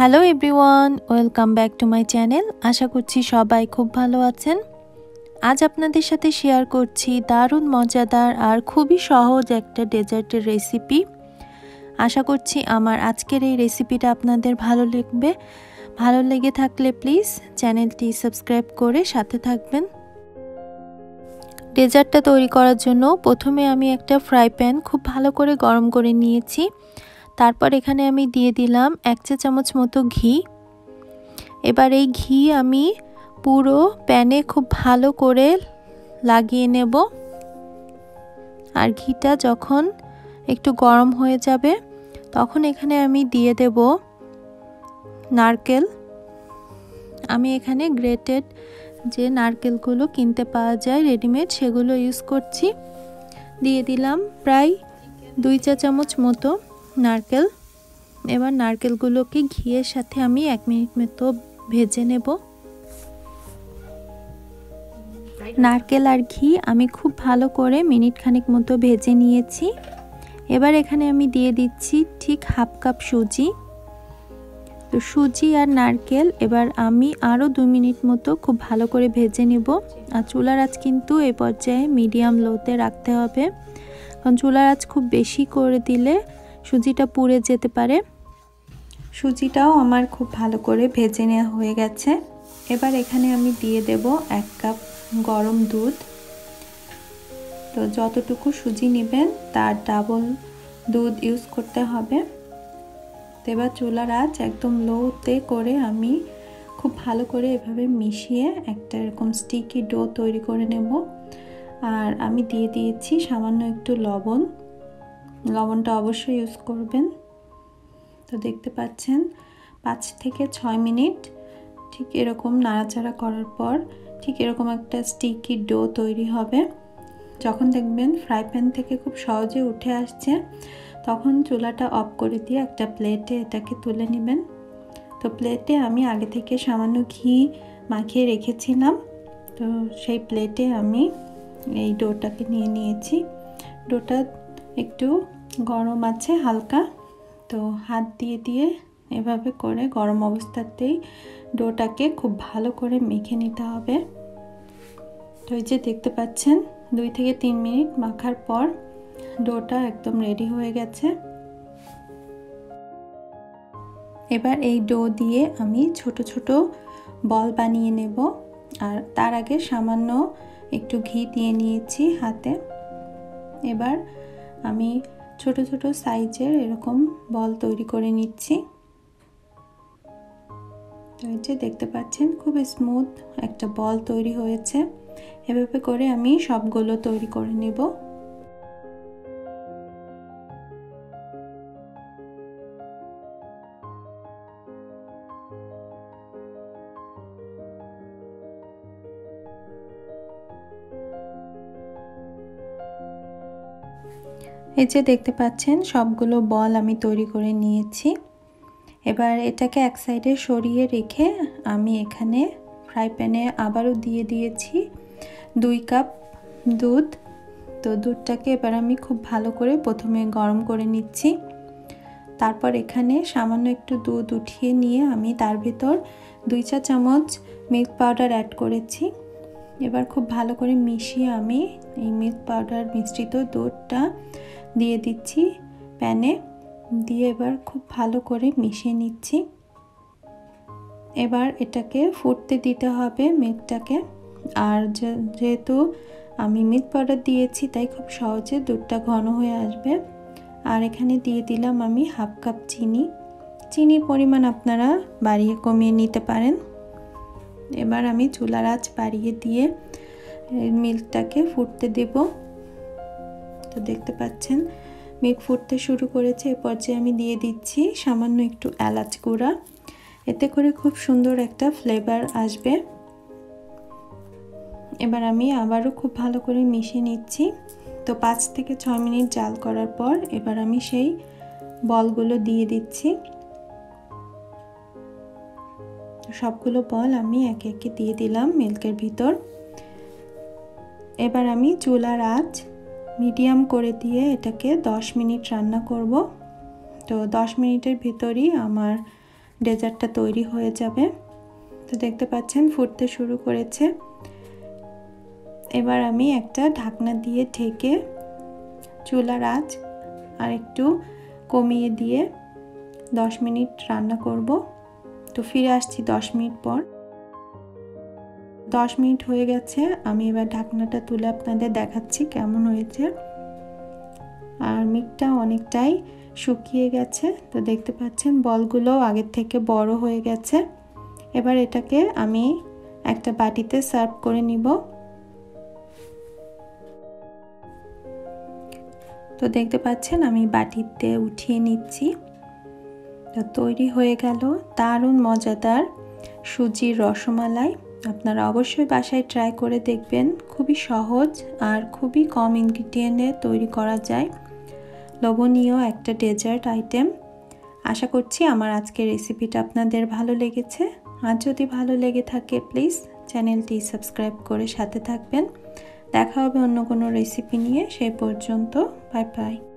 Hello everyone, welcome back to my channel. আশা করছি সবাই খুব ভালো আছেন। আজ আপনাদের সাথে শেয়ার করছি দারুণ মজাদার আর খুবই সহজ একটা ডেজার্টের রেসিপি। আশা করছি আমার আজকের এই রেসিপিটা আপনাদের ভালো লাগবে। ভালো লেগে থাকলে প্লিজ চ্যানেলটি সাবস্ক্রাইব করে সাথে থাকবেন। ডেজার্টটা তৈরি করার জন্য প্রথমে আমি একটা ফ্রাই প্যান খুব ভালো করে গরম করে নিয়েছি। তারপর এখানে আমি দিয়ে দিলাম 1 চা চামচ মতো ঘি। এবার এই ঘি আমি পুরো প্যানে খুব ভালো করে লাগিয়ে নেব। আর ঘিটা যখন একটু গরম হয়ে যাবে তখন এখানে আমি দিয়ে দেব নারকেল। আমি এখানে গ্রেটেড যে নারকেলগুলো কিনতে পাওয়া যায় রেডিমেড, সেগুলো ইউজ করছি। দিয়ে দিলাম প্রায় 2 চা চামচ মতো নারকেল। এবার নারকেলগুলোকে ঘিয়ের সাথে আমি 1 মিনিট মতো ভেজে নেব। নারকেল আর ঘি আমি খুব ভালো করে মিনিট খানেক মতো ভেজে নিয়েছি। এবার এখানে আমি দিয়ে দিচ্ছি ঠিক হাফ কাপ সুজি। তো সুজি আর নারকেল এবার আমি আরও 2 মিনিট মতো খুব ভালো করে ভেজে নেব। আর চুলার আঁচ কিন্তু এই পর্যায়ে মিডিয়াম লোতে রাখতে হবে, কারণ চুলার আঁচ খুব বেশি করে দিলে সুজিটা পুড়ে যেতে পারে। সুজিটাও আমার খুব ভালো করে ভেজে নেওয়া হয়ে গেছে। এবার এখানে আমি দিয়ে দেব 1 কাপ গরম দুধ। তো যতটুকু সুজি নেবেন তার ডাবল দুধ ইউজ করতে হবে। তো এবার চুলার আঁচ একদম লোতে করে আমি খুব ভালো করে এভাবে মিশিয়ে একটা এরকম স্টিকি ডো তৈরি করে নেব। আর আমি দিয়ে দিয়েছি সামান্য একটু লবণ। লবণটা অবশ্যই ইউজ করবেন। তো দেখতে পাচ্ছেন 5 থেকে 6 মিনিট ঠিক এরকম নাড়াচাড়া করার পর ঠিক এরকম একটা স্টিকি ডো তৈরি হবে। যখন দেখবেন ফ্রাই প্যান থেকে খুব সহজে উঠে আসছে তখন চুলাটা অফ করে দিয়ে একটা প্লেটে এটাকে তুলে নেবেন। তো প্লেটে আমি আগে থেকে সামান্য ঘি মাখিয়ে রেখেছিলাম, তো সেই প্লেটে আমি এই ডোটাকে নিয়ে নিয়েছি। ডোটা একটু গরম আছে হালকা, তো হাত দিয়ে দিয়ে এভাবে করে গরম অবস্থাতেই ডোটাকে খুব ভালো করে মেখে নিতে হবে। তো এই যে দেখতে পাচ্ছেন 2 থেকে 3 মিনিট মাখার পর ডোটা একদম রেডি হয়ে গেছে। এবার এই ডো দিয়ে আমি ছোট ছোট বল বানিয়ে নেব। আর তার আগে সামান্য একটু ঘি দিয়ে নিয়েছি হাতে। এবার আমি ছোট ছোট সাইজের এরকম বল তৈরি করে নিচ্ছি। তো এই যে দেখতে পাচ্ছেন খুব স্মুথ একটা বল তৈরি হয়েছে। এভাবে করে আমি সবগুলো তৈরি করে নেব। এই যে দেখতে পাচ্ছেন সবগুলো বল আমি তৈরি করে নিয়েছি। এবার এটাকে এক সাইডে সরিয়ে রেখে আমি এখানে ফ্রাই প্যানে আবারও দিয়ে দিয়েছি 2 কাপ দুধ। তো দুধটাকে এবার আমি খুব ভালো করে প্রথমে গরম করে নিচ্ছি। তারপর এখানে সামান্য একটু দুধ উঠিয়ে নিয়ে আমি তার ভিতর 2 চা চামচ মিল্ক পাউডার অ্যাড করেছি। এবার খুব ভালো করে মিশিয়ে আমি এই মিল্ক পাউডার মিশ্রিত দুধটা দিয়ে দিচ্ছি প্যানে। দিয়ে এবার খুব ভালো করে মিশিয়ে নিচ্ছি। এবার এটাকে ফুটতে দিতে হবে মিল্কটাকে। আর যেহেতু আমি মিল্ক পাউডার দিয়েছি তাই খুব সহজে দুধটা ঘন হয়ে আসবে। আর এখানে দিয়ে দিলাম আমি হাফ কাপ চিনি। চিনির পরিমাণ আপনারা বাড়িয়ে কমিয়ে নিতে পারেন। এবার আমি চুলার আঁচ বাড়িয়ে দিয়ে মিল্কটাকে ফুটতে দেব। তো দেখতে পাচ্ছেন মিল্ক ফুটতে শুরু করেছে। এ পর্যায়ে আমি দিয়ে দিচ্ছি সামান্য একটু এলাচ গুঁড়া। এতে করে খুব সুন্দর একটা ফ্লেভার আসবে। এবার আমি আবারও খুব ভালো করে মিশিয়ে নিচ্ছি। তো 5 থেকে 6 মিনিট জাল করার পর এবার আমি সেই বলগুলো দিয়ে দিচ্ছি। সবগুলো বল আমি একে একে দিয়ে দিলাম মিল্কের ভিতর। এবার আমি চুলার আঁচ মিডিয়াম করে দিয়ে এটাকে 10 মিনিট রান্না করব। তো 10 মিনিটের ভিতরই আমার ডেজার্টটা তৈরি হয়ে যাবে। তো দেখতে পাচ্ছেন ফুটতে শুরু করেছে। এবার আমি একটা ঢাকনা দিয়ে ঢেকে চুলার আঁচ আর একটু কমিয়ে দিয়ে 10 মিনিট রান্না করব। তো ফিরে আসছি 10 মিনিট পর। 10 মিনিট হয়ে গেছে, আমি এবার ঢাকনাটা তুলে আপনাদের দেখাচ্ছি কেমন হয়েছে। আর মিটটা অনেকটাই শুকিয়ে গেছে। তো দেখতে পাচ্ছেন বলগুলো আগের থেকে বড় হয়ে গেছে। এবার এটাকে আমি একটা বাটিতে সার্ভ করে নিব। তো দেখতে পাচ্ছেন আমি বাটিতে উঠিয়ে নিচ্ছি। তো তৈরি হয়ে গেল দারুণ মজাদার সুজির রসমালাই। আপনারা অবশ্যই বাসায় ট্রাই করে দেখবেন। খুবই সহজ আর খুবই কম ইনগ্রিডিয়েন্টে তৈরি করা যায় লোভনীয় একটা ডেজার্ট আইটেম। আশা করছি আমার আজকের রেসিপিটা আপনাদের ভালো লেগেছে। আর যদি ভালো লেগে থাকে প্লিজ চ্যানেলটি সাবস্ক্রাইব করে সাথে থাকবেন। দেখা হবে অন্য কোনো রেসিপি নিয়ে। সেই পর্যন্ত বাই বাই।